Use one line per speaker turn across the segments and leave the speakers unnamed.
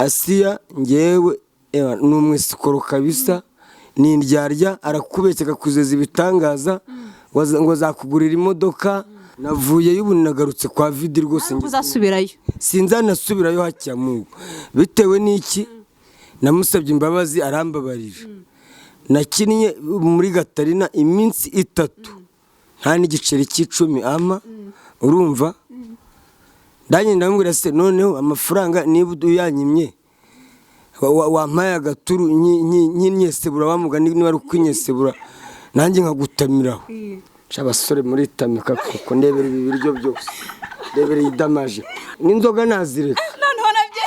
ASSIA ngewe n'umwesikoro kabisa ni indyarya arakubetse akakuzeza ibitangaza ngo zakugurira imodoka navuye y'ubu nagarutse kwa vidi rwose
uzasubirayo
sinzanasubirayo hacyamugo bitewe n'iki namusabye imbabazi arambabarira nakinnye muri Gatarina iminsi 3 nta n'igiceri cy'icumi ama urumva ndanye ndamubwira se noneho amafaranga niba uyanyimye wampaye agaturu nyinyesebura wamugani niba ari ukwinyesebura nanjye nkagutamiraho cy'abasore muri tamika kuko ndebera ibi biryo byose ndebera idamaje n'inzoga nazireka
noneho nabye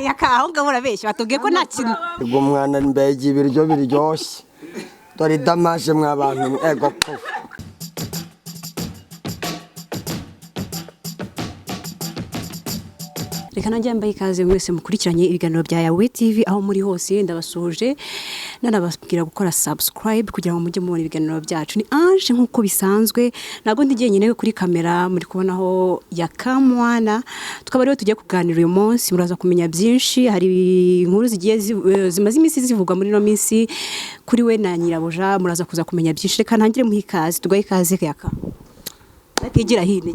YAKA aho ngabura beshe batubwiye ko nta kintu
ubwo mwana mbege ibiryo biryoshye dore idamaje mwabantu ego ko
reka nanjye mbaye ikaze mwese mukurikiranye ibiganiro bya YAWE TV aho muri hose ndabasuje nanababwira gukora subscribe kugira ngo mujye mubona ibiganiro byacu ni Ange nkuko bisanzwe nago ndi jyenyine kuri kamera muri kubonaho YAKA mwana tukaba rero tugiye kuganira uyu munsi muraza kumenya byinshi hari inkuru zigiye zimaze iminsi zivugwa muri no minsi kuri we na nyirabuja muraza kuza kumenya byinshi reka ntangire muhikaze tugaye ikaze YAKA gira hino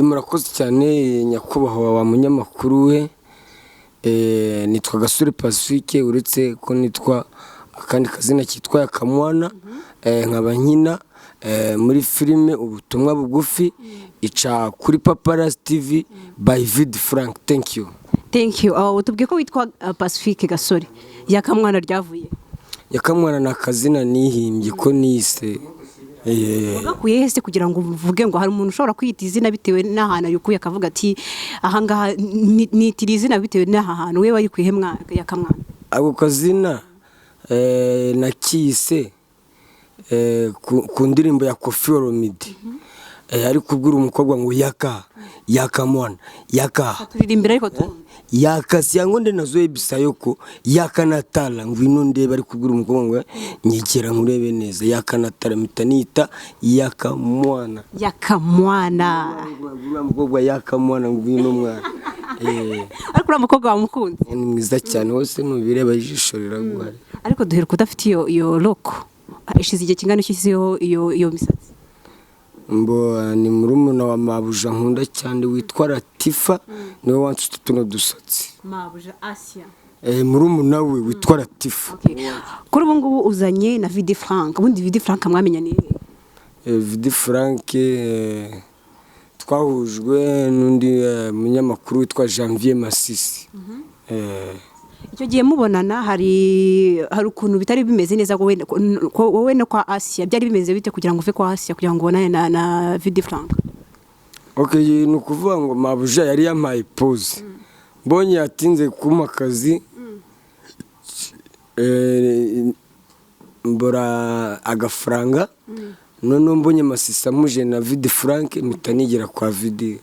murakoze cyane nyakubahwa wa munyamakuru we nitwa Gasore Pacifique uretse ko nitwa akandi kazina kitwa YAKA mwana nkaba nkina muri filime ubutumwa bugufi ica kuri Paparazzi TV by Vid Frank. Thank you
utubwiye ko witwa Pacifique Gasore YAKA mwana ryavuye
YAKA mwana na kazina nihimbye ko nise
Gakuye hese kugira ngo uvuge ngo hari umuntu ushobora kwita izina bitewe n'ahantu yukuye akavuga ati aha ngaha nitira izina bitewe n'ahantu we wayikuye YAKA mwana
ako kazina nakise ku ndirimbo ya Koffi Olomide ari kubwira umukobwa ngo YAKA mwana YAKA
turirimbira ariko
YAKA siyangonde nazo ebisayo ko YAKA natala ngwino ndeba ari kubwira umukobwa ngo nyegera nkurebe neza YAKA natala mitanita YAKA mwana umukobwa YAKA mwana ngwino mwana
ariko ura mukobwa wa umukunzi
ni mwiza cyane wose nubireba ijisho riraguhari
ariko duheruka udafite iyo loko ishize igihe kingana cyisiho iyo misatsi
ni murumuna wa mabuja nkunda cyane witwa Latifa niwe wansutse tuno dusatsi
mabuja ASSIA
murumuna we witwa Latifa
kuri ubu ngubu uzanye na Vid Frank ubundi Vid Frank mwamenya ni
Vid Frank twahujwe n'undi munyamakuru witwa Janvier Masisi
icyo gihe mubonana hari ukuntu bitari bimeze neza wowe no kwa ASSIA byari bimeze bite kugira ngo uve kwa ASSIA kugira ngo ubonane na Vid Frank
ni ukuvuga ngo mabuja yari yampaye pause mbonye yatinze kuma akazi mbora agafaranga none mbonye Masisi amuje na Vid Frank mutanigera kwa Vid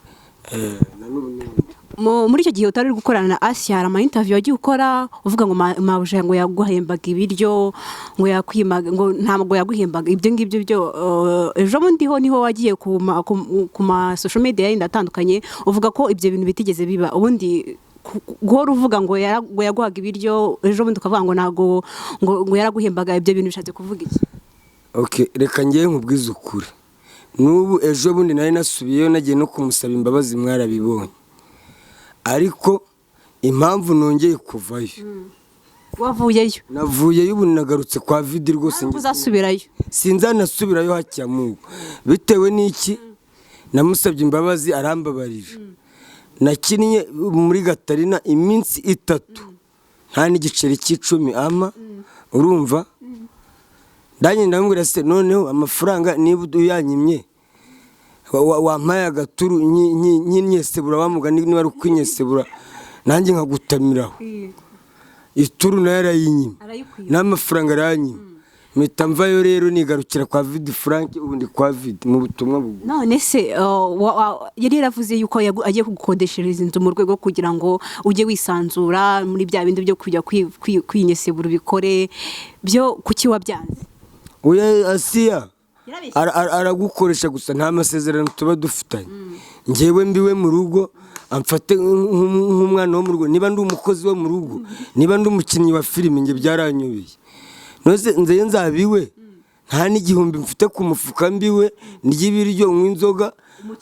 muri icyo gihe utari gukorana na ASSIA hari ama interview wagiye ukora uvuga ngo mabuja ngo yaguhembaga ibiryo ngo yakwimaga ngo ntabwo yaguhembaga ibyo ngibyo byo ejo bundi niho wagiye ku ma social media yindi atandukanye uvuga ko ibyo bintu bitigeze biba ubundi guhora uvuga ngo yaguhaga ibiryo ejo bundi ukavuga ngo ntago ngo yaraguhembaga ibyo bintu bishatse kuvuga iki
reka ngiye nkubwiza ukuri n'ubu ejo bundi nari nasubiyeyo nagiye no kumusaba imbabazi mwarabibonye ariko impamvu nongeye kuvayo
wavuyeyo
navuyeyo ubu nagarutse kwa Vid rwose
uzasubirayo
sinzanasubirayo hacyamugo bitewe n'iki namusabye imbabazi arambabarira nakinnye muri Gatarina iminsi 3 nta n'igiceri cy'icumi ama urumva ndanye ndamubwira se noneho amafaranga niba uyanyimye wampaye agaturu nyinyesebura wamugani niba ari ukwinyesebura nanjye nkagutamiraho ituru nayo arayinyima n'amafaranga aranyima mpita mvayo rero nigarukira kwa Vid Frank ubundi kwa Vid mu butumwa bugu
none se yari yaravuze yuko agiye kugukodeshereza inzu mu rwego kugira ngo ujye wisanzura muri bya bindi byo kujya kwinyesebura bikore byo kuki wabyanze
oya ASSIA aragukoresha gusa nta masezerano tuba dufitanye ngewe mbiwe mu rugo amfate nk'umwana wo mu rugo, niba ndi umukozi wo mu rugo, niba ndi umukinnyi wa filime, nge byaranyobeye. Nose nzeye nzabiwe nta n'igihumbi mfite ku mufuka mbiwe ry'ibiryo nk'inzoga,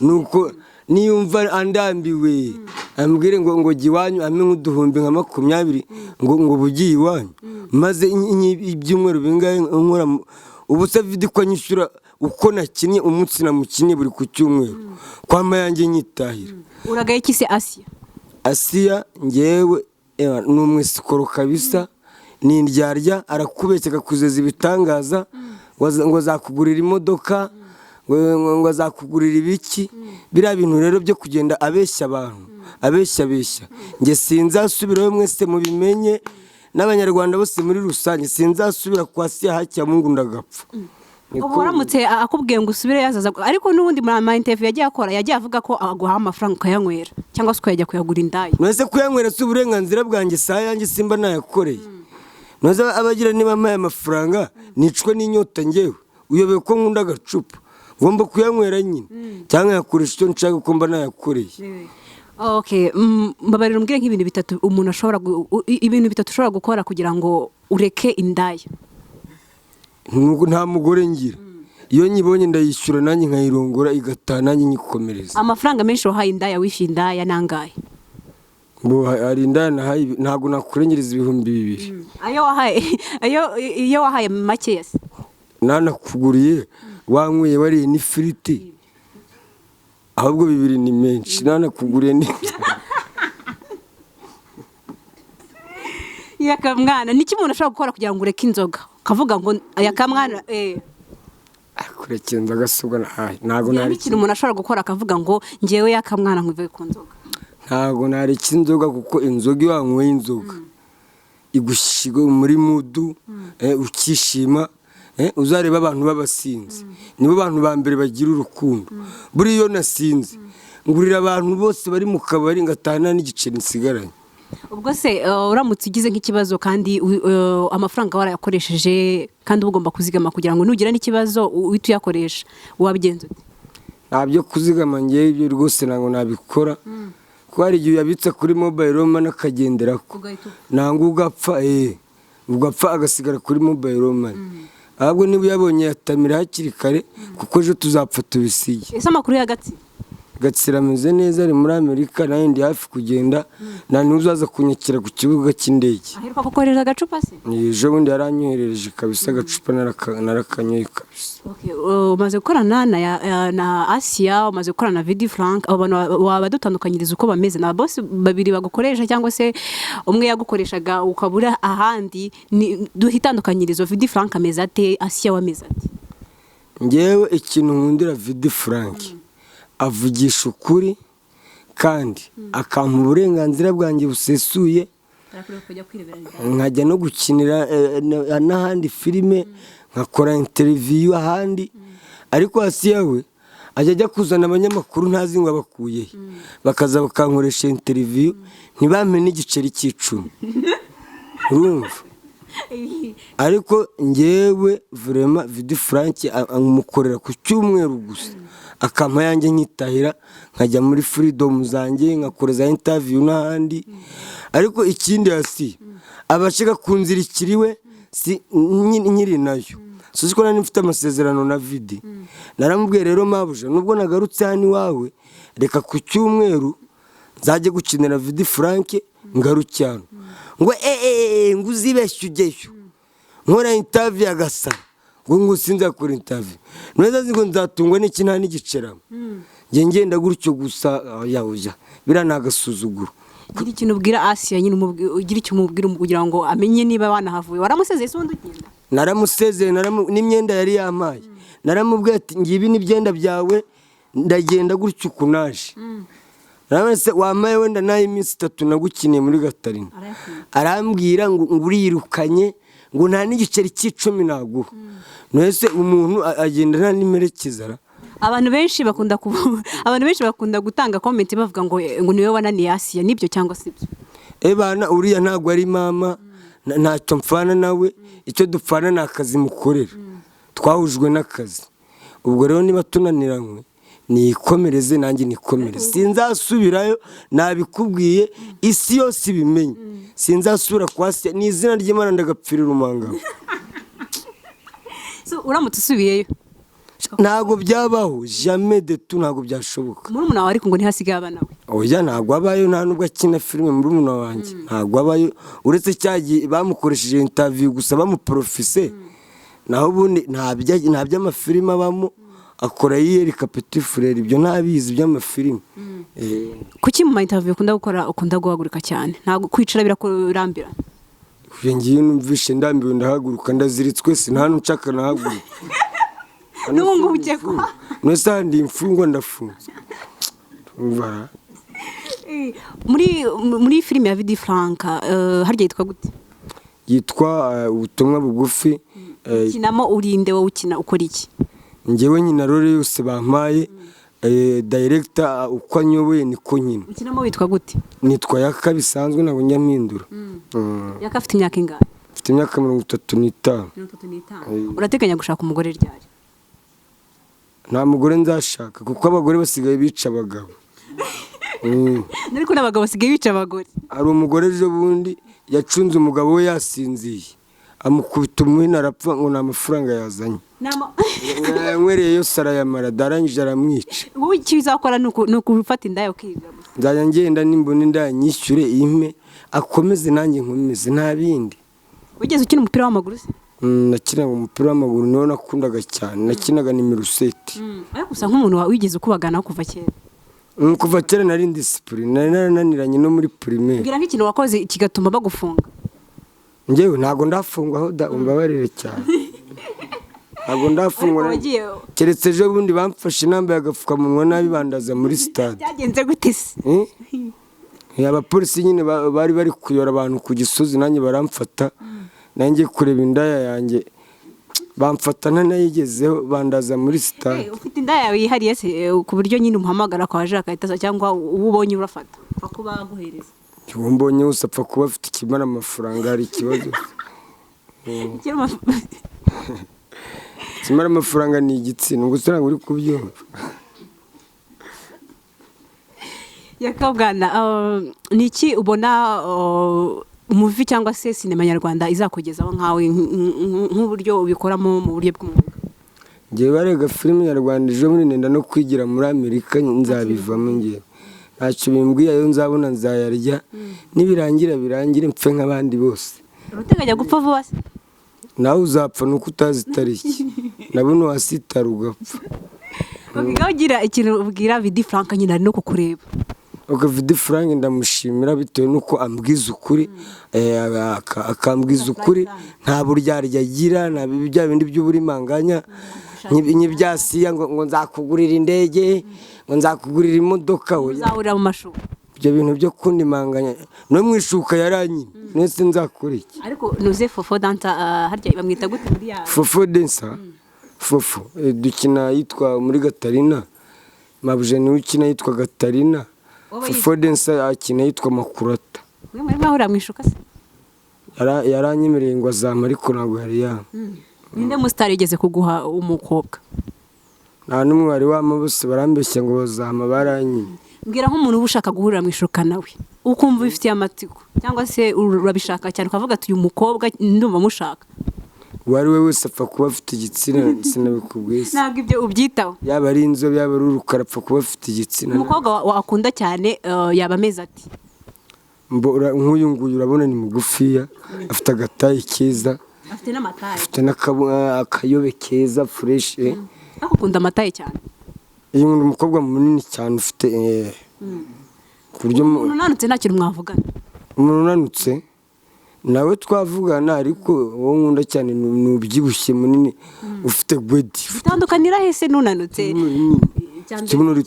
nuko niyumva andambiwe ambwire ngo giwanyu ame nk'uduhumbi nka 20 ngo bugiye iwanyu, maze ibyumweru bingahe nkora ubusa vidi ko nyishyura uko nakinnye umunsi namukinnye buri ku cyumweru kwama yanjye nyitahira.
Uragaye iki se Asia?
Asia ngewe ni umwesikoro kabisa, ni indyarya, arakubeshya akakuzeza ibitangaza ngo zakugurira imodoka, ngo zakugurira ibiki, biriya bintu rero byo kugenda abeshya abantu, abeshya nge sinzasubirayo, mwese mubimenye n'abanyarwanda bose muri rusange, sinzasubira kwa Asia hacya Mungu ndagapfa.
Ubu uramutse akubwiye ngo usubire yazaza, ariko n'ubundi muri ama interview yagiye akora yagiye avuga ko aguha amafaranga ukayanywera cyangwa se ukajya kuyagura indaya.
Nose kuyanywera si uburenganzira bwanjye, saa yanjye simba nayakoreye. Nose abagira niba amaye amafaranga nicwe n'inyota ngewe, uyobeye ko nkunda agacupa ngomba kuyanywera nyine, cyangwa yakoresha icyo nshaka ko mba nayakoreye.
Okay, mbabarira umbwire nk'ibintu bitatu umuntu ashobora ibintu bitatu ushobora gukora kugira ngo ureke indaya.
Nta mugore ngira, iyo nyibonye ndayishyura nanjye nkayirongora igataha nanjye nyikomereza.
Amafaranga menshi wahaye indaya, wishyuye indaya nangahe?
Ngo hari indaya nahaye ntago nakurengereza 2,000.
Iyo wahaye make yase
nanakuguriye wanyweye wariye n'ifiriti, ahubwo 2 ni menshi, nanakuguriye ni
Yaka mwana, niki umuntu ashobora gukora kugira ngo ureke inzoga? Kavuga ngo yaka mwana
akureke inzoga subwa ntago
nari ikintu umuntu ashobora gukora akavuga ngo ngewe yaka mwana nkwive ku nzoga.
Ntago nareke inzoga kuko inzoga iyo wanyweye inzoga igushiga muri mudu, ukishima, uzareba abantu babasinzi, nibo bantu ba mbere bagira urukundo. Buri iyo nasinze ngurira abantu bose bari mu kabari ngatana n'igiceri nsigaranye.
Ubwo se uramutse ugize nk'ikibazo kandi amafaranga warayakoresheje kandi ugomba kuzigama kugira ngo nugira n'ikibazo uhite uyakoresha, wabigenza ute?
Ntabyo kuzigama ngewe ibyo rwose ntabwo nabikora, kuko hari igihe yabitse kuri mobile money akagenderako ntabwo ugapfa agasigara kuri mobile money. Ahubwo niba uyabonye yatamira hakiri kare kuko ejo tuzapfa tubisige.
Ese amakuru y'Agatsiro?
Gatsira ameze neza, ari muri Amerika, nayo ndi hafi kugenda, nta n'uzaza kunyakira ku kibuga cy'indege.
Aheruka kukohereza agacupa se?
Ejo bundi yaranyoherereje kabisa agacupa, narakanyoye kabisa.
Okay, umaze gukorana na Asia, umaze gukorana na Vidi Frank, abo bantu wabadutandukanyiriza uko bameze, na boss babiri bagukoresha cyangwa se umwe yagukoreshaga ukabura ahandi, duhitandukanyirizo Vidi Frank ameze ate, Asia wameze ate?
Ngewe ikintu nkundira Vidi Frank, avugisha ukuri kandi akampa uburenganzira bwanjye busesuye, nkajya no gukinira n'ahandi filime, nkakora interview ahandi. Ariko Asia we ajya kuzana abanyamakuru ntazi ngo abakuye, bakaza bakankoresha interview ntibampe n'igiceri cy'icumi. Urumva? Ariko ngewe vraiment Vidi Frank amukorera ku cyumweru gusa, akampa yanjye nyitahira nkajya muri freedom zanjye ngakoreza interview n'ahandi. Ariko ikindi Asia abashaka kunzirikiriwe si nyiri nayo, so ko nari mfite amasezerano na Vidi. Naramubwiye rero mabuja, nubwo nagarutse hano iwawe, reka ku cyumweru nzajye gukinira Vidi Frank ngarucyano, ngo ngo uzibeshye ujyeyo nkora interview agasa ngo sinzakora interview, neza ngo nzatungwa n'iki nta n'igiceramo, nge ngenda gutyo gusa yahuja biranagasuzuguro.
Gira ikintu ubwira Asia nyine, ugira icyo umubwira kugira ngo amenye niba wanahavuye. Waramusezeye se undi ugenda? Naramusezeye,
n'imyenda yari yamaye, naramubwiye ati ngibi n'ibyenda byawe ndagenda gutyo kunaje. Naramese wamaye wenda nayo iminsi 3 nagukiniye muri Gatarina, arambwira ngo urirukanye ngo nta n'igiceri cy'icumi naguha. Nese umuntu agenda nta nimerekezara.
Abantu benshi bakunda gutanga comment bavuga ngo niwe wananiye Asia, nibyo cyangwa sibyo?
Bana uriya ntabwo ari mama, ntacyo mfana nawe, icyo dupfana n'akazi mukorera, twahujwe n'akazi. Ubwo rero niba tunaniranywe nikomereze nanjye nikomereze sinzasubirayo nabikubwiye isi yose ibimenye sinzasubira kwa ASSIA ni izina ry'Imana ndagapfirira umanga
uramutse usubiyeyo
ntago byabaho jamais de tout ntago byashoboka
murumuna wawe ariko ngo ntihasigaye abana we
oya ntago abayo nta nubwo akina filime murumuna wanjye ntago abayo uretse cyagiye bamukoresheje interview gusa bamuprofise naho ubundi nta by'amafilime abamo akora yiyereka petit frère ibyo ntabizi by'amafilime
kuki mu interview ukunda guhaguruka cyane ntago kwicara birakurambira
ngiye numvishe ndambiwe ndahaguruka ndaziritswe sinhano nshaka nahaguruka
n'ubungu bukekwa
nose ndi imfungwa ndafunze
muri filime ya Vidi Franka harya yitwa gute
yitwa ubutumwa bugufi
kinamo urinde wowe ukina ukora iki
njyewe nyina role yose bampaye director uko anyoboye niko nyina
ukinamo witwa gute
nitwa YAKA bisanzwe nabo nyampindura
YAKA afite imyaka ingahe
afite imyaka 35
urateganya gushaka umugore ryari
nta mugore nzashaka kuko abagore basigaye bica abagabo
ariko n'abagabo basigaye bica abagore
ari umugore ejo bundi yacunze umugabo we yasinziye amukubita umuhini arapfa ngo nta mafaranga yazanye yanywereye yose arayamara darangije aramwica
wowe icyo bizakora ni ukufata indaya ukiga
nzajya ngenda nimbona indaya nyishyure impe akomeze nanjye nkomeze nta bindi
wigeze ukina umupira w'amaguru se
nakinaga umupira w'amaguru niwo nakundaga cyane nakinaga nimero 7
ariko usa nk'umuntu wigeze ukubaganaho kuva kera
kuva kera nari discipline nari narananiranye no muri primaire
mbwira nk'ikintu wakoze kigatuma bagufunga
njyewe ntago ndafungwaho da umbabarire cyane ntago ndafungwa keretse ejo bundi bamfashe inamba y'agapfukamunwa nabi bandaza muri stade
byagenze gute se
abapolisi nyine bari kuyora abantu ku Gisozi nanjye baramfata nanjye kureba indaya yanjye bamfatana nayigezeho bandaza muri stade
ufite indaya yawe yihariye se ku buryo nyine umuhamagara kwa Jacques ahita cyangwa ubonye urafata pfa kuba guhereza
mbonye wose apfa kuba afite ikimara amafaranga hari ikibazo ikimara amafaranga ni igitsina ngo usanga uri kubyumva
yakabwana niki ubona umuvi cyangwa se sinema nyarwanda izakugezaho nkawe nk'uburyo ubikoramo mu buryo bw'umwuga
ngiye barega filime nyarwanda ejo bundi nenda no kwigira muri Amerika nzabivamo ngiye ntacyo bimbwiye ayo nzabona nzayarya nibirangira birangire mpfe nk'abandi bose
uruteganya gupfa vuba se
nawe uzapfa nuko utazi itariki nabona wasitara ugapfa
ugira ikintu ubwira Vidi Franka nyine ari no kukureba
Vidi Frank ndamushimira bitewe nuko ambwiza ukuri akambwiza ukuri nta buryarya agira nta bya bindi by'uburimanganya n'ibyasiya ngo nzakugurira indege ngo nzakugurira imodoka
uzahurira mu mashuka
ibyo bintu byo kundimanganya no mwishuka yaranyine nese nzakora iki
ariko nuze Fofo dansa harya bamwita gute muri ya
Fofo dansa Fofo dukina yitwa muri Gatarina mabuje ni ukina yitwa Gatarina Fofo dansa akina yitwa Makurata
muri mahura mwishuka se
yaranyemereye ngo azama ariko ntabwo yari ya
ninde mustar igeze kuguha umukobwa
nta numwe wari wamabose barambeshya ngo bazama baranyine
mbwira nk'umuntu ushaka guhurira mwishuka nawe ukumva bifitiye amatsiko cyangwa se urabishaka cyane ukavuga ati uyu mukobwa ndumva mushaka
wari we wese apfa kuba afite igitsina sinabikubwiye
ntabwo ibyo ubyitaho
yaba ari inzobe yaba ari urukara apfa kuba afite igitsina
umukobwa wakunda cyane yaba ameze ati
nk'uyu nguyu urabona ni mugufiya afite agatayi keza
afite n'amataye
afite n'akayobe keza fureshi
akunda amataye cyane
uyu ni umukobwa munini cyane ufite ku buryo
umuntu unanutse nta kintu mwavugana
umuntu unanutse nawe twavugana ariko wowe nkunda cyane ni ubyibushye munini ufite gwedi
utandukanira hese n'unanutse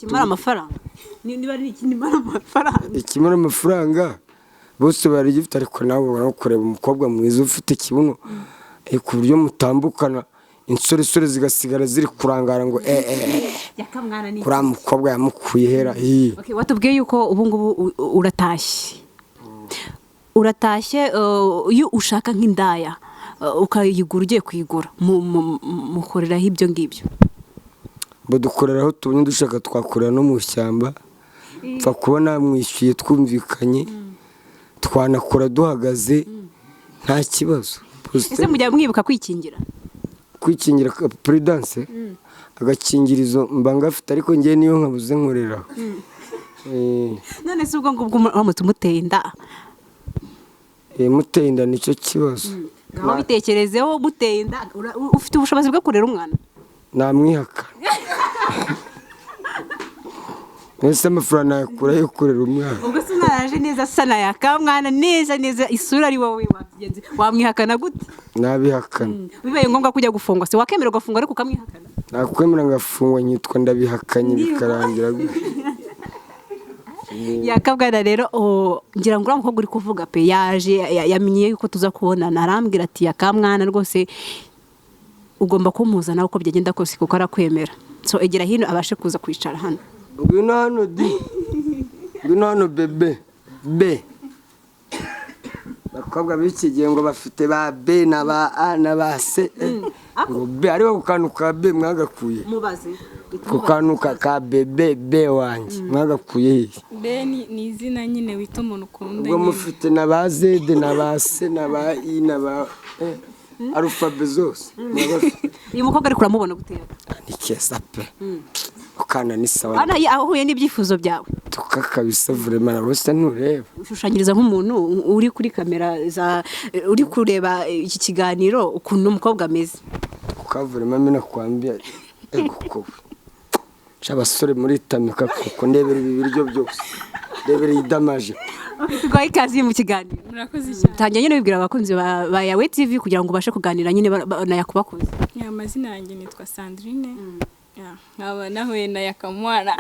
kimara amafaranga niba ari ikimara amafaranga
ikimara amafaranga bose barigifite ariko nawe ubona kureba umukobwa mwiza ufite ikibuno ku buryo mutambukana insoresore zigasigara ziri kurangara ngo kuriya mukobwa yamukuye hera
watubwiye yuko ubu ngubu uratashye iyo ushaka nk'indaya ukayigura ugiye kuyigura mukoreraho ibyo ngibyo
badukorera aho tubonye dushaka twakorera no mu ishyamba pfa kubona mwishyuye twumvikanye twanakora duhagaze nta kibazo.
ese mujya mwibuka kwikingira
prudence agakingirizo mba ngafite ariko ngiye niyo nkabuze nkoreraho.
none se ubwo ngubwo uramutse umuteye inda
muteye inda nicyo kibazo.
ngaho bitekerezeho muteye inda ufite ubushobozi bwo kurera umwana
namwihaka ese amafaranga yakura yo kurera umwana
ubwo se naraje neza sana yaka mwana neza isura ari wowe wabigenze wamwihakana gute?
nabihakana.
bibaye ngombwa kujya gufungwa se wakemera gufungwa ariko ukamwihakana?
nakwemera ngafungwa nyitwa ndabihakanye bikarangira gute.
yakabwana rero ngira ngo uriya mukobwa uri kuvuga pe yaje yamenye yuko tuza kubonana arambwira ati yakamwana rwose ugomba kumuzana uko byagenda kose kuko arakwemera, so egera hino abashe kuza kwicara hano.
ngwino hano ngwino hano bebe bakobwa b'iki gihe ngo bafite ba B na ba A na ba C ngo B ariho kukanuka B mwagakuye
mubaze
kukanuka ka bebe B wanjye mwagakuye he?
B ni izina nyine wita umuntu ukunda.
ubwo mufite na ba Z na ba C na ba I na ba alphabet zose.
uyu mukobwa ari kuramubona gutera
ni kesa pe ukana ni sawa
ana ahuye n'ibyifuzo byawe
tukakabisa vraiment na bose nureba
ushushanyiriza nk'umuntu uri kuri kamera uri kureba iki kiganiro ukuntu umukobwa ameze
ukavurema mina kwambia ego cyabasore muri tamika kuko ndebera ibi biryo byose ndebera idamaje.
tugaye ikazi mu kiganiro.
murakoze cyane.
tangiye nyine bibwira abakunzi ba Yawe TV kugira ngo ubashe kuganira nyine na yakubakunze.
amazina yanjye nitwa Sandrine. nkaba nahuye na yakamwana.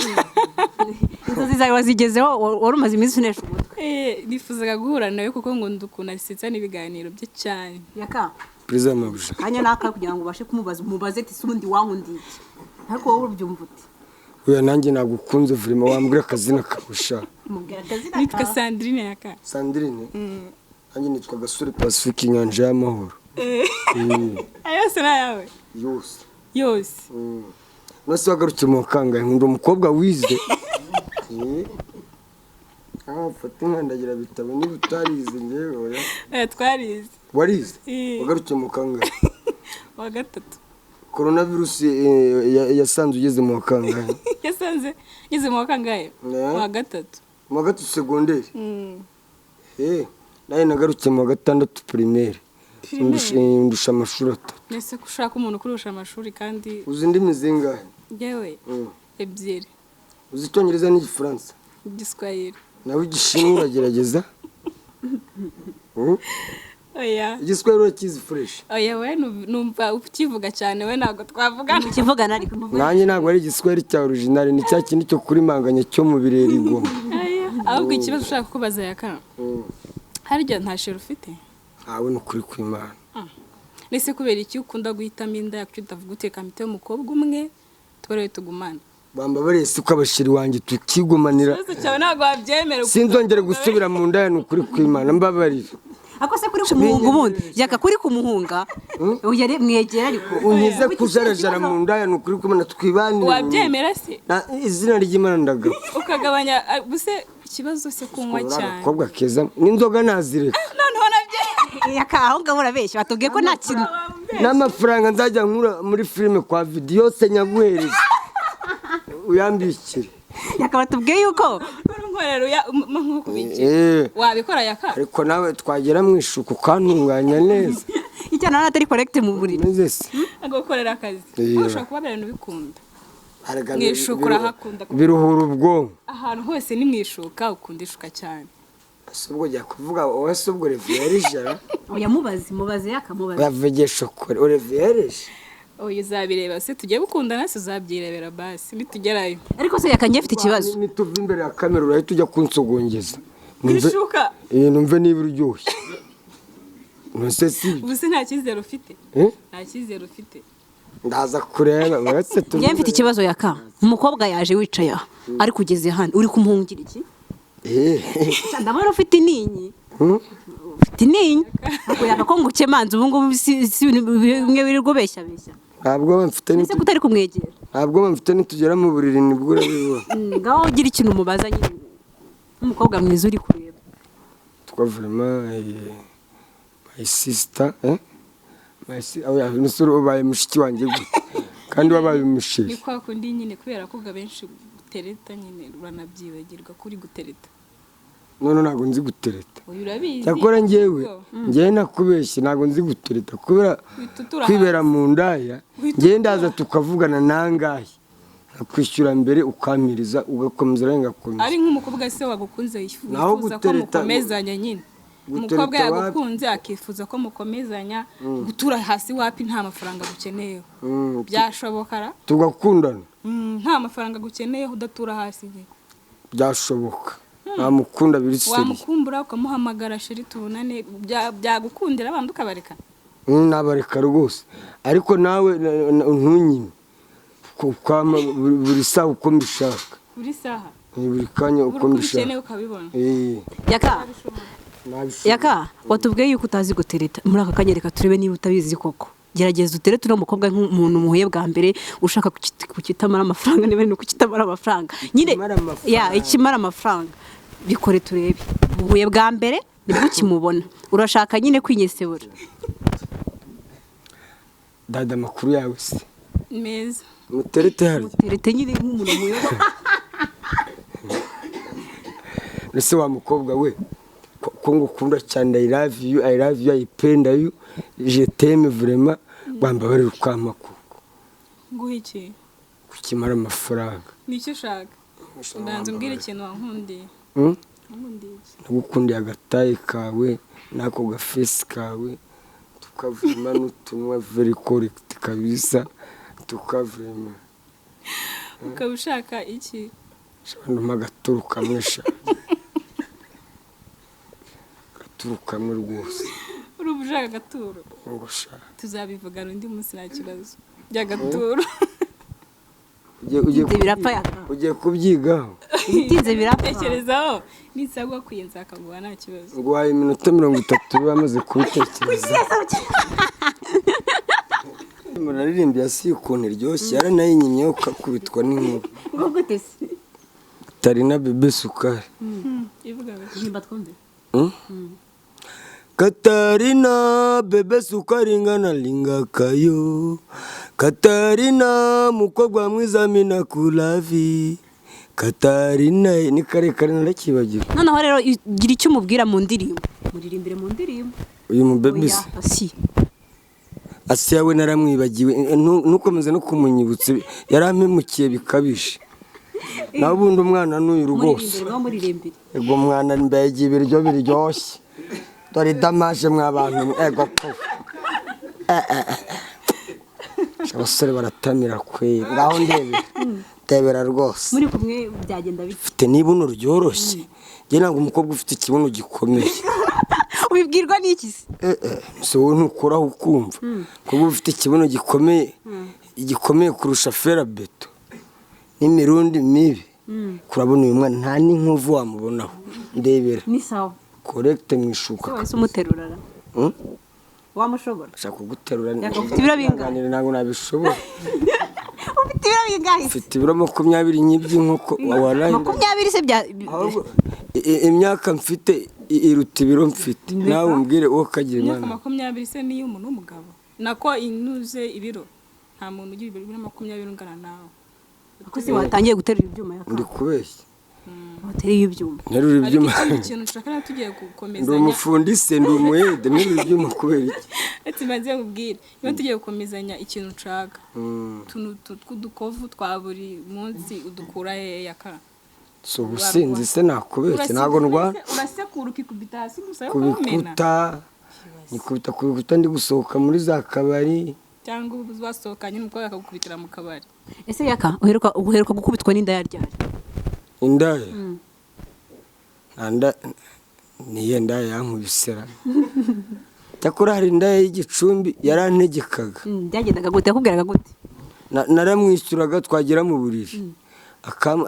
inzozi zawe wazigezeho wari umaze iminsi unesha umutwe.
nifuzaga guhura nawe kuko ngo ndukuna risitsa n'ibiganiro bye cyane.
yaka
Priza mabusha
hanya naka kugira ngo ubashe kumubaza umubaze ati sundi wankundiye ariko wowe ubyumva ute?
uya nanjye nagukunze vraiment wambwira akazina kabusha.
mubwira akazina
nitwa Sandrine yaka.
Sandrine nanjye nitwa Gasore Pacifique Nyanja y'amahoro.
ayose nayawe yose
nose wagarukiye mu kangahe nkunda umukobwa wize fata nkandagira bitabo niba utarize ngewe
twarize.
warize wagarukiye mu kangahe?
wa gatatu.
coronavirus yasanze ugeze mu kangahe?
yasanze ngeze mu kangahe? wa gatatu.
mu gatatu secondaire. naye nagarukiye mu gatandatu primaire. ndusha amashuri atatu.
nese kushaka umuntu kurusha amashuri kandi
uzi indimi zingahe?
yewe ebyiri.
uzi icyongereza n'igifaransa?
igiswahili.
nawe igishinwa uragerageza?
oya
igiswahili urakizi fresh?
oya we numva ukivuga cyane we ntabwo twavugana.
ukivugana ariko
nanjye ntabwo ari igiswahili cya original ni cya kindi cyo kuri manganya cyo mu birere igoma.
ahubwo ikibazo ushaka kubaza yaka harya nta shero ufite?
ntawe ni ukuri kw'Imana.
nese kubera iki ukunda guhitamo indaya kuko utavuga uteka mite umukobwa umwe tubare tugumana?
bambabariye si ko abashiri wanjye tukigumanira.
ikibazo cyawe ntabwo wabyemera.
sinzongere gusubira mu ndaya ni ukuri kw'Imana mbabarira.
ako se kuri kumuhunga ubundi yaka kuri kumuhunga uyare mwegera ariko
unkize kujarajara mu ndaya ni ukuri kw'Imana twibanire.
wabyemera se?
izina ry'Imana ndagaba
ukagabanya buse ikibazo se kunywa cyane.
akobwa keza n'inzoga nazireka.
noneho nabyo
yaka aho ngabura benshi batubwiye ko nta kintu
n'amafaranga nzajya nkura muri filime kwa video yose nyaguhereza uyambikire.
yakaba tubwiye yuko
nkorero wabikora yaka.
ariko nawe twagera mu ishuku ukantunganya neza.
icyana natari correct mu buriri
neze se
gukorera akazi ushobora kuba abantu bikunda mwishuka urahakunda
biruhura ubwonko
ahantu hose ni mwishuka ukunda ishuka cyane.
ubwo jya kuvuga wowe se ubwo revereje
oya mubaze yakamubaze
yavugisha ukuri revereje
oya uzabireba se tugiye gukundana se uzabyirebera basi nitugerayo.
ariko se yakanje afite ikibazo
nituva imbere ya kamera urahita ujya kunsogongeza
ishuka
numve niba uryoshye. nose si
ubuse nta cyizere ufite? nta cyizere ufite?
ndaza kureba uretse
njye mfite ikibazo yaka umukobwa yaje wicaye ari kugeze hano uri kumuhungira iki? ndabona ufite ininyi ufite ininyi yaka ko nguke manzi ubu ngubu si bimwe biri gubeshya
ntabwo mfite
nise kutari kumwegera
ntabwo mfite nitugera mu buriri nibwo urabibona.
ngaho ugira ikintu umubaza nyine umukobwa mwiza uri kureba
twavurema my sister nusuru ubaye mushiki wanjye gute kandi wabaye umushiki.
ni kwa kundi nyine kubera ko benshi gutereta nyine uranabyibagirwa kuri gutereta.
none ntabwo nzi gutereta.
Uyu urabizi.
cyakora njyewe nakubeshye ntabwo nzi gutereta kubera kwibera mu ndaya njyewe ndaza tukavugana nangahe akwishyura mbere ukamiriza ugakomeza urengakomeza.
ari nk'umukobwa se wagukunze yifuza ko mukomezanya nyine. umukobwa yagukunze akifuza ko mukomezanya gutura hasi wapi nta mafaranga gukeneyeho. byashobokara
tugakundana
nta mafaranga gukeneyeho udatura hasi nyine.
byashoboka namukunda biri seriye.
wamukumbura ukamuhamagara sheri tubonane byagukundira abandi ukabareka.
nabareka rwose ariko nawe ntunyime kwama buri saha uko mbishaka.
buri saha
buri kanya uko mbishaka
ukeneye ukabibona.
Yaka watubwiye yuko utazi gutereta muri aka kanyereka turebe niba utabizi koko. gerageza uterete uno mukobwa nk'umuntu muhuye bwa mbere ushaka kukitamara amafaranga niba ari kukitamara amafaranga nyine ikimara amafaranga bikore turebe muhuye bwa mbere nibwo ukimubona urashaka nyine kwinyesebura.
dada makuru yawe se
meza
muterete hari
muterete nyine nk'umuntu muhuye
nese wa mukobwa we ko ngukunda cyane I love you ayipenda you je t'aime vraiment bambabare ukama kuko
nguhiki
kukimara amafaranga
nicyo shaka ndanze mbwira ikintu wankundiye
nagukundiye agataye kawe nako gafesi kawe tukavuma n'utunwa very correct kabisa tukavuma
ukaba ushaka iki
shano magaturu kamwesha turukamwe rwose
urubu ushaka agaturo tuzabivuga undi munsi nta kibazo by'agaturo
ugiye kubyigaho
bitinze birapfa
tekerezaho nisabwa kwiyenza akaguha nta kibazo
ngo waye iminota 30 bamaze kubitekereza muraririmba yasi ukuntu iryoshye yaranayinyimye ukakubitwa n'inkuba
ngo gute se
Tarina bebe sukari
ivuga
nimba twumve
Katarina bebe sukari ngana linga kayo Katarina mukobwa mwiza mina kulavi Katarina ni kare narakibagira
noneho rero gira icyo umubwira mu ndirimbo muririmbire mu ndirimbo
uyu mubebe Assia we naramwibagiwe nukomeza no kumunyibutse yarampemukiye bikabije naho bundi umwana n'uyu rwose ego mwana mbaye ibiryo biryoshye dore damaje mw'abantu ego ko abasore baratamira kwe ngaho ndebera rwose
muri kumwe byagenda
bifite nibuno ryoroshye je ntabwo umukobwa ufite ikibuno gikomeye
ubibwirwa n'iki
so ntukuraho ukumva kuba ufite ikibuno gikomeye kurusha fera beto n'imirundi mibi kurabona uyu mwana nta n'inkovu wamubonaho ndebera
ni sawa
correct mwishuka
wese umuterurara wamushobora
shaka kuguterura
ufite ibiro bingahe
ntabwo nabishobora
ufite ibiro bingahe
ufite ibiro 20 nyiby'inkoko waraye
20 se bya
imyaka mfite iruta ibiro mfite nawe umbwire uwo kagira imana
20 se niyo umuntu w'umugabo nako inuze ibiro nta muntu ugira ibiro 20 ungana nawe
ako se watangiye guterura ibyuma yaka
ndi kubeshya
watereye ibyuma
nterura ibyuma
ikintu nshaka tugiye gukomezanya
ndi umufundi se ndi umuhede nterura ibyuma kubera iki
ati maze kubwira iyo tugiye gukomezanya ikintu nshaka twudukovu twa buri munsi udukura yaka
so businzi se nakubeshya nago ndwara
urasekura ukikubita hasi gusa yo kumena
kubikuta ndi gusohoka muri za kabari
cyangwa ubasohokanye n'umukobwa akagukubitira mu kabari
ese yaka uheruka gukubitwa n'indaya ryari
indaya niyo ndaya yankubisera cyakora hari indaya y'igicumbi yarantegekaga
byagendaga gute yakubwiraga gute
naramwishyuraga twagera mu buriri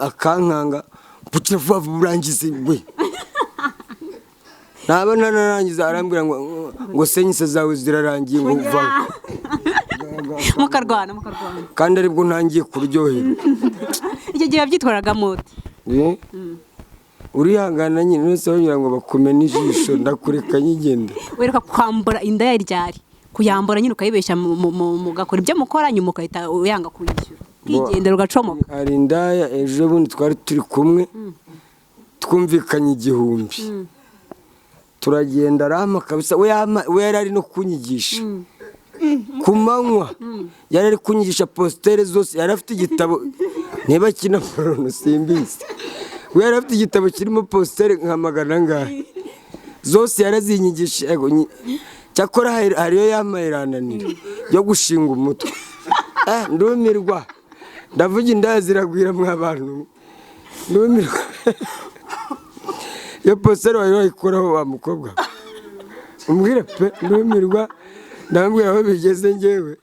akankanga bukira vuba burangize we naba narangiza arambwira ngo senyise zawe zirarangiye ngo uvaho
mukarwana
kandi aribwo ntangiye kuryohera.
icyo gihe byitwaraga mote
urihangana nyine nose bagira ngo bakumene ijisho ndakureka nyigenda.
weruka kwambura indaya ryari kuyambura nyine ukayibeshya mugakora ibyo mukora nyuma ukahita uyanga kuyishyura kwigendera ugacomoka.
hari indaya ejo bundi twari turi kumwe twumvikanye 1000 turagenda arama kabisa we yari ari no kunyigisha ku manywa yari ari kunyigisha postere zose yari afite igitabo niba kina porono simbizi we yari afite igitabo kirimo postere nka magana ngahe zose yarazinyigisha cyakora hariyo yamayirananira yo gushinga umutwe ndumirwa ndavuga indaya ziragwira mw'abantu ndumirwa yo postere wayo wayikoraho wa mukobwa umbwire pe ndumirwa ndambwira aho bigeze ngewe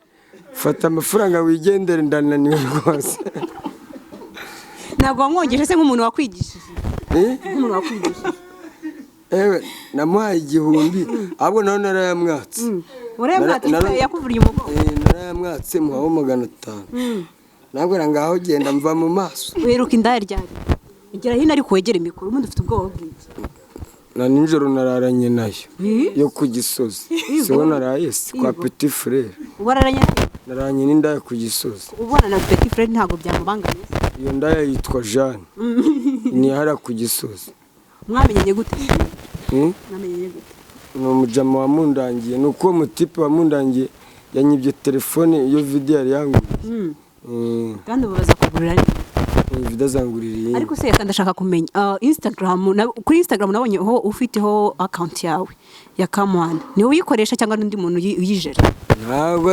fata amafaranga wigendere ndananiwe rwose.
ntabwo wamwongeje se nk'umuntu wakwigishije nk'umuntu wakwigishije
namuhaye 1000 ahubwo naho narayamwatse
yakuvuriye umugongo
narayamwatse muhaho 500 nabwira ngaho genda mva mu maso.
weruka indaya ryari igira hino ari kwegera imikuru ubundi ufite ubwoba bw'iki
na ninjoro nararanye nayo yo ku Gisozi siho naraye kwa Petit Frere
ubararanye
naranye n'indaya ku Gisozi.
ubona na Petit Frere ntabwo byamubangamiye
iyo ndaya yitwa Jeanne ni hara ku Gisozi.
mwamenyanye gute mwamenyanye gute
ni umujama wamundangiye nuko mutipe wamundangiye yanyibye telefone iyo video yari yanguye
kandi ubaza kugurira
video zanguririye.
ariko se kandi ashaka kumenya kuri Instagram nabonye ho ufiteho account yawe ya Kamwana ni uyikoresha cyangwa n'undi muntu uyijera?
ntabwo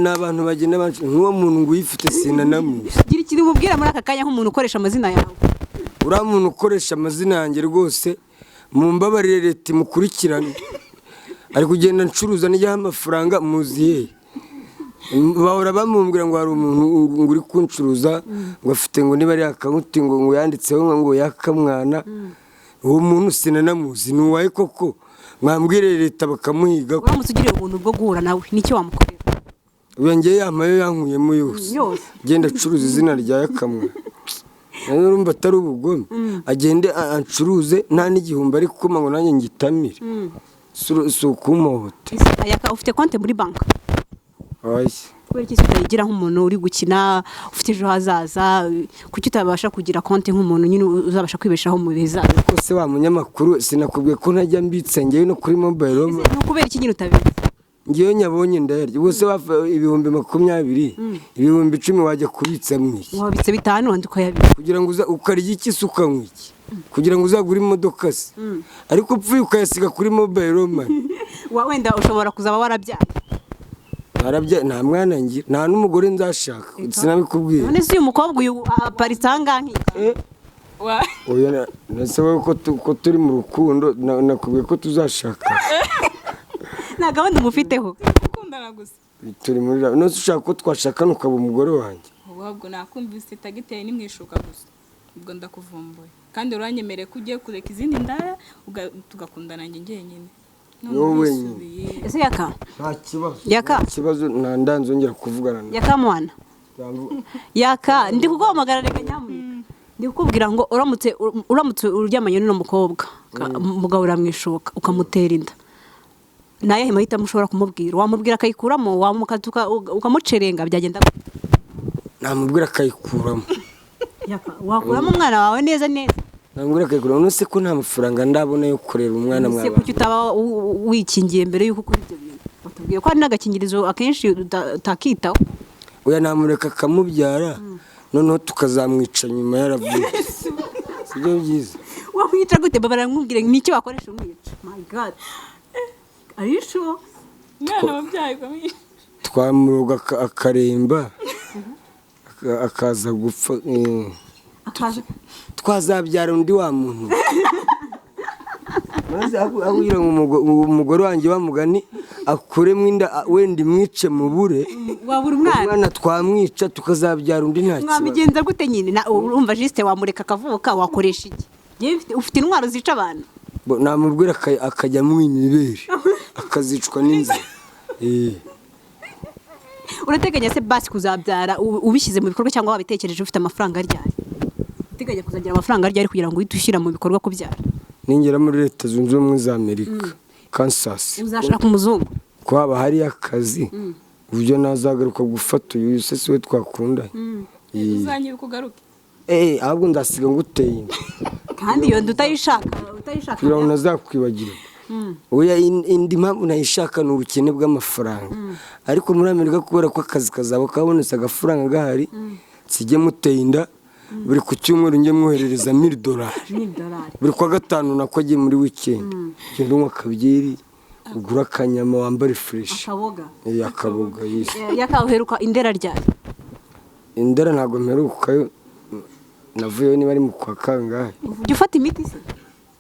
n'abantu bagenda nk'uwo muntu ngo uyifite sinanamuzi.
gira ikindi mubwira muri aka kanya nk'umuntu ukoresha amazina yawe.
uriya muntu ukoresha amazina yanjye rwose mumbabarire leta imukurikirane ari kugenda ncuruza n'ijyaho amafaranga muziye bahora bamumbwira ngo hari umuntu uri kuncuruza ngo afite ngo niba ari akawunti ngo yanditseho ngo yakamwana uwo muntu sinanamuzi ni uwaye koko mwambwire leta bakamuhiga.
uramutse ugiriye ubuntu bwo guhura nawe nicyo wamukorera?
yongeye yamayo yankuyemo yose genda acuruza izina rya yakamwana nayo urumva atari ubugome agende ancuruze nta n'igihumbi ari kuma ngo nanjye ngitamire si ukumuhote.
YAKA ufite konti muri banki?
oya
kubera iki utayigira nk'umuntu uri gukina ufite ejo hazaza kuki utabasha kugira konti nk'umuntu nyine uzabasha kwibeshaho mu bihe bizaza?
ko se wa munyamakuru sinakubwiye ko ntajya mbitse ngewe no kuri mobile
ni ukubera iki nyine utabizi?
ngewe nyabonye indayarya bose bafa 20,20 10,000 wajya kubitsa mwiki
wabitse 5 wandi ukayabika
kugira ngo ukarya iki suka mwiki kugira ngo uzagure imodoka se ariko upfuye ukayasiga kuri mobile money
wenda ushobora kuzaba warabyaye
nta mwana ngira nta n'umugore nzashaka sinabikubwiye.
none se uyu mukobwa uyu aparitse ahangaha
oya nase wowe ko turi mu rukundo nakubwiye ko tuzashaka
nta gahunda umufiteho
ukundana gusa
turi muri nose ushaka ko twashakana ukaba umugore wanjye
ahubwo nakumvise tagiteye nimwishuka gusa ubwo ndakuvumbuye kandi uranyemereye ko ugiye kureka izindi ndaya tugakundana njye nyine.
wowe
ese YAKA
nta kibazo
YAKA
nta ndanzongera kuvugana na
Yakamwana YAKA ndi kuguhamagara reka nyamuneka ndi kukubwira ngo uramutse uryamanye n'uno mukobwa umugabo uramwishoka ukamutera inda naye mahita mushobora kumubwira wamubwira akayikuramo wamukatuka ukamucerenga byagenda
namubwira akayikuramo
YAKA wakuramo umwana wawe neza
namubwira akayikuramo none se ko nta mafaranga ndabona yo kurera umwana mwana
se kuki utaba wikingiye mbere yuko ukora ibyo bintu batubwiye ko hari n'agakingirizo akenshi utakitaho
oya namureka akamubyara noneho tukazamwica nyuma yaravuye sibyo byiza
wamwica gute baramubwire n'icyo wakoresha umwica my god are you sure
mwana wabyaye kamwisha
twamuroga akaremba akaza gupfa twazabyara undi wa muntu maze ahubira umugore wanjye bamugani akuremo inda wenda imwice mubure
wabura umwana
twamwica tukazabyara undi nta kibazo.
mwamigenza gute nyine urumva juste wamureka akavuka wakoresha iki ufite intwaro zica abantu
namubwira akajya mu imibere akazicwa n'inzara
urateganya se basi kuzabyara ubishyize mu bikorwa cyangwa wabitekereje ufite amafaranga ryari uteganya kuzagira amafaranga ryari kugira ngo uhite ushyira mu bikorwa kubyara
ningera muri Leta Zunze Ubumwe za Amerika Kansas
uzashaka umuzungu
ko haba hari akazi uburyo nazagaruka gufata uyu se siwe twakundanye
uzanyibuka ugaruke
ahubwo ndasiga nguteye
kandi iyo utayishaka
kugira ngo nazakwibagira oya indi mpamvu nayishaka ni ubukene bw'amafaranga ariko muri Amerika kubera ko akazi kazaba kabonetse agafaranga gahari sijye muteye inda buri ku cyumweru njye mwoherereza $1000 buri kwa gatanu nako agiye muri weekend ngenda unywa akabyeri ugura akanyama wambare fresh akaboga
YAKA uheruka indera ryari
indera ntabwo mperuka navuyeho niba ari mu kwa kangahe
ujya ufata imiti se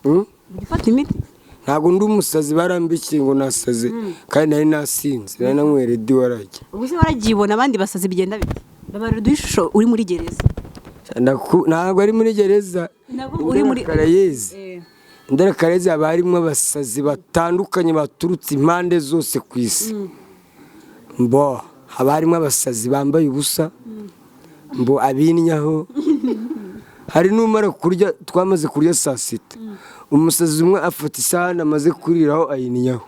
ujya ufata imiti
ntabwo ndi umusazi barambikiye ngo nasaze kandi nari nasinze nari nanywere di warajya
ubu se waragibona abandi basazi bigenda bite babarira ishusho uri muri gereza
ntabwo ari muri gereza uri muri Karayezi indaya Karayezi haba harimo abasazi batandukanye baturutse impande zose ku isi haba harimo abasazi bambaye ubusa abinyaho hari n'umara kurya twamaze kurya saa sita umusazi umwe afata isahani amaze kuriraho ayinyaho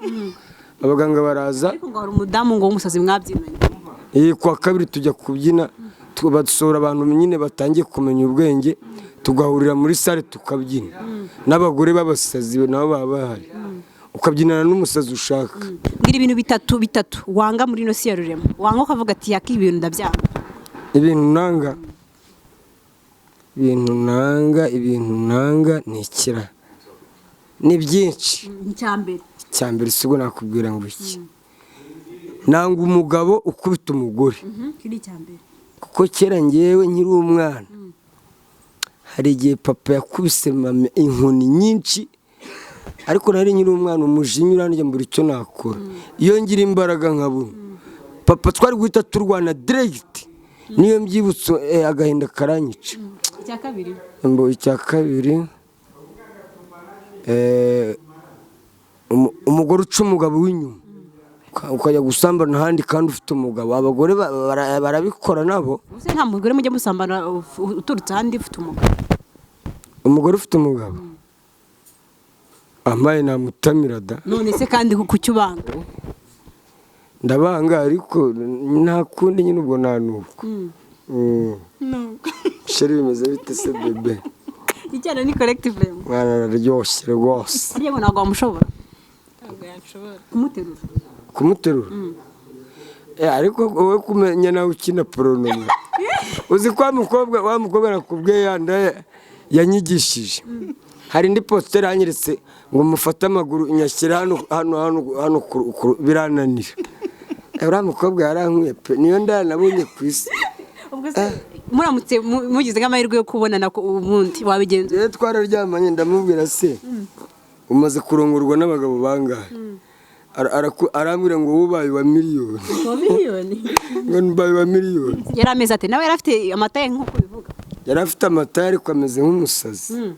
abaganga baraza
ariko ngo hari umudamu ngo w'umusazi mwabyinanye
kwa kabiri tujya kubyina badusohora abantu nyine batangiye kumenya ubwenge tugahurira muri sale tukabyina n'abagore b'abasazi nabo baba bahari ukabyinana n'umusazi ushaka
mbwira ibintu bitatu wanga muri ino si ya rurema wanga ukavuga ati YAKA ibintu ndabyanga
ibintu nanga ni ikira ni byinshi icyambere sigo nakubwira ngo iki nanga umugabo ukubita umugore kuko kera ngewe nkiri umwana hari igihe papa yakubise mama inkoni nyinshi ariko nari nkiri umwana umujinya uranjye mbura icyo nakora iyo ngira imbaraga nkabona papa twari guhita turwana direct niyo mbyibutso agahinda karanyica icya kabiri umugore uca umugabo w'inyuma ukajya gusambana ahandi kandi ufite umugabo abagore barabikora nabo
nta mugore mujya musambana uturutse ahandi ufite umugabo
umugore ufite umugabo amaye namutamira da
none se kandi kuki ubanga
ndabanga ariko nta kundi nyine ubwo nta nuko sheri bimeze bite se bebe
icyana ni collective
mwana araryoshye rwose
ariko ntabwo wamushobora
kumuterura ariko wowe kumenya nawe ukina poronomi uzi ko wa mukobwa nakubwiye yanda yanyigishije hari indi positeri hanyeretse ngo mufate amaguru nyashyira hano birananira uriya mukobwa yarankuye pe niyo ndanabonye ku isi
muramutse mugize nk'amahirwe yo kubonana ubundi wabigenza
rero twararyamanye ndamubwira se umaze kurongorwa n'abagabo bangahe arambwira ngo wubaye wa miliyoni ngo nbaye wa miliyoni
yari ameze ate nawe yari afite amataye nk'uko bivuga
yari afite amataye ariko ameze nk'umusazi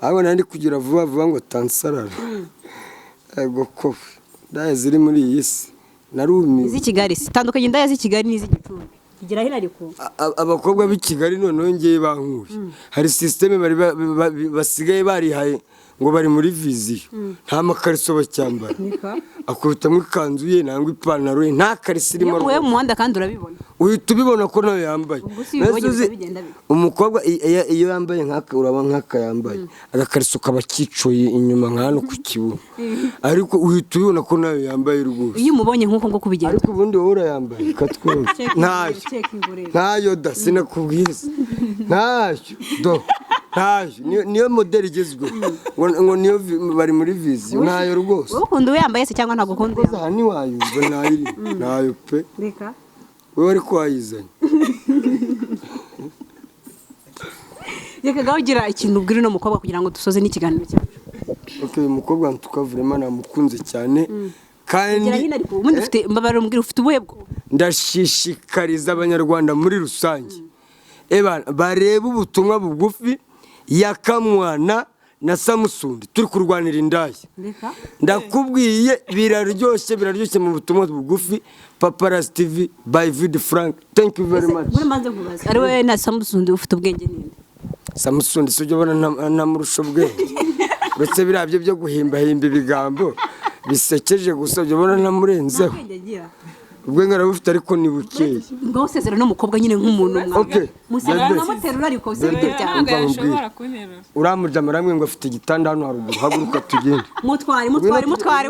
ahubwo nari kugira vuba ngo tansarara ego kofi indaya ziri muri iyi si narumiwe
iz'i Kigali zitandukanye indaya z'i Kigali n'iz'Igicumbi igira hino ariko
abakobwa b'i Kigali noneho ngiye bankuye hari systeme basigaye barihaye ngo bari muri viziyo nta makariso bacyambara akubitamo ikanzu ye nangwa ipantaro ye nta karisi irimo
wowe mu muhanda kandi urabibona
uhita ubibona ko nawe yambaye umukobwa iyo yambaye nk'aka uraba nk'aka yambaye agakariso kaba kicoye inyuma nka hano ku kibuno ariko uhita ubibona ko nawe yambaye rwose
iyo umubonye nk'uko ngo kubigenda
ariko ubundi wowe urayambaye katwumva ntayo da sinakubwiza ntayo niyo modeli igezweho ngo niyo bari muri viziyo ntayo rwose
wowe ukunda uyambaye se cyangwa ntabwo ukunda
uyambaye ntiwayumva ntayo pe wowe ariko wayizanye
reka ugira ikintu ubwira uno mukobwa kugira ngo dusoze n'ikiganiro cyacu
uyu mukobwa tukavurema namukunze cyane kandi
ufite ubuhe bwo
ndashishikariza abanyarwanda muri rusange bareba ubutumwa bugufi YAKA mwana na Samusundi turi kurwanira indaya ndakubwiye biraryoshye mu butumwa bugufi Paparazzi TV by Vid Frank. Thank you very much.
Ari we na Samusundi ufite ubwenge ninde?
Samusundi sujya bona ntamurusha ubwenge uretse birabyo byo guhimba ibigambo bisekeje gusa byo bona namurenzeho ubwenge arabufite ariko ni bukeye
ngo usezera n'umukobwa nyine nk'umuntu umwe.
Okay,
musezera n'amaterura ariko usebite cyane
uramujama ramwe ngo afite igitanda hano haruguru haguruka tugende
mutware